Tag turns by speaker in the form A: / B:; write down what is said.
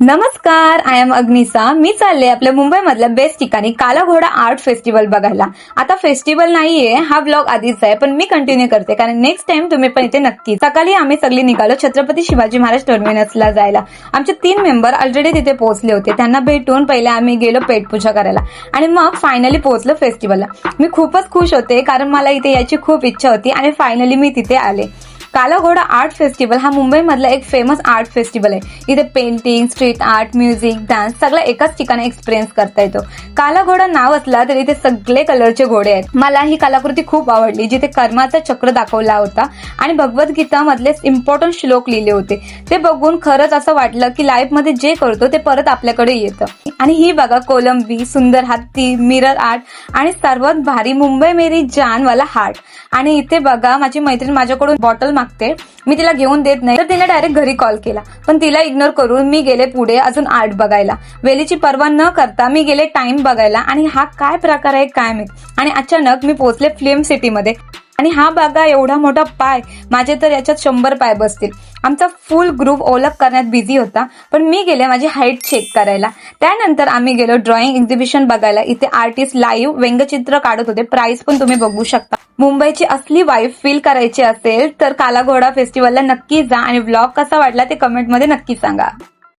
A: नमस्कार, I am अग्निसा. मी चालले आपल्या मुंबईमधल्या बेस्ट ठिकाणी काला घोडा आर्ट फेस्टिवल बघायला. आता फेस्टिवल नाहीये, हा ब्लॉग आधीच आहे, पण मी कंटिन्यू करते कारण नेक्स्ट टाइम तुम्ही पण इथे नक्की. सकाळी आम्ही सगळी निघालो छत्रपती शिवाजी महाराज टर्मिनसला जायला. आमचे 3 मेंबर ऑलरेडी तिथे पोहोचले होते. त्यांना भेटून पहिले आम्ही गेलो पेटपूजा करायला आणि मग फायनली पोहोचलो फेस्टिवलला. मी खूपच खुश होते कारण मला इथे यायची खूप इच्छा होती आणि फायनली मी तिथे आले. काला घोडा आर्ट फेस्टिवल हा मुंबईमधला एक फेमस आर्ट फेस्टिवल आहे. इथे painting, street art, music, dance सगळं एकाच ठिकाणी एक्सपिरियन्स करता येतो. काला घोडा नाव असला तरी इथे सगळे कलरचे घोडे आहेत. मला ही कलाकृती खूप आवडली, जिथे कर्माचा चक्र दाखवला होता आणि भगवद्गीता मधले इम्पॉर्टंट श्लोक लिहिले होते. ते बघून खरंच असं वाटलं की लाईफ मध्ये जे करतो ते परत आपल्याकडे येतं. आणि ही बघा कोलंबी, सुंदर हत्ती, मिरर आर्ट आणि सर्वात भारी मुंबई मेरी जान वाला हार्ट. आणि इथे बघा माझी मैत्रीण माझ्याकडून बॉटल मागते. मी तिला घेऊन देत नाही तर तिने डायरेक्ट घरी कॉल केला, पण तिला इग्नोर करून मी गेले पुढे अजून आर्ट बघायला. वेळेची पर्वा न करता मी गेले टाइम बघायला आणि हा काय प्रकार आहे काय माहित. आणि अचानक मी पोहोचले फिल्म सिटीमध्ये. आणि हा बघा एवढा मोठा पाय, माझे तर याच्यात 100 पाय बसतील. आमचा फुल ग्रुप ओळख करण्यात बिझी होता, पण मी गेले माझी हाईट चेक करायला. त्यानंतर आम्ही गेलो ड्रॉइंग एक्झिबिशन बघायला. इथे आर्टिस्ट लाईव्ह व्यंगचित्र काढत होते. प्राइस पण तुम्ही बघू शकता. मुंबईची असली वाईब फील करायची असेल तर काला घोडा फेस्टिवलला नक्की जा आणि व्लॉग कसा वाटला ते कमेंटमध्ये नक्की सांगा.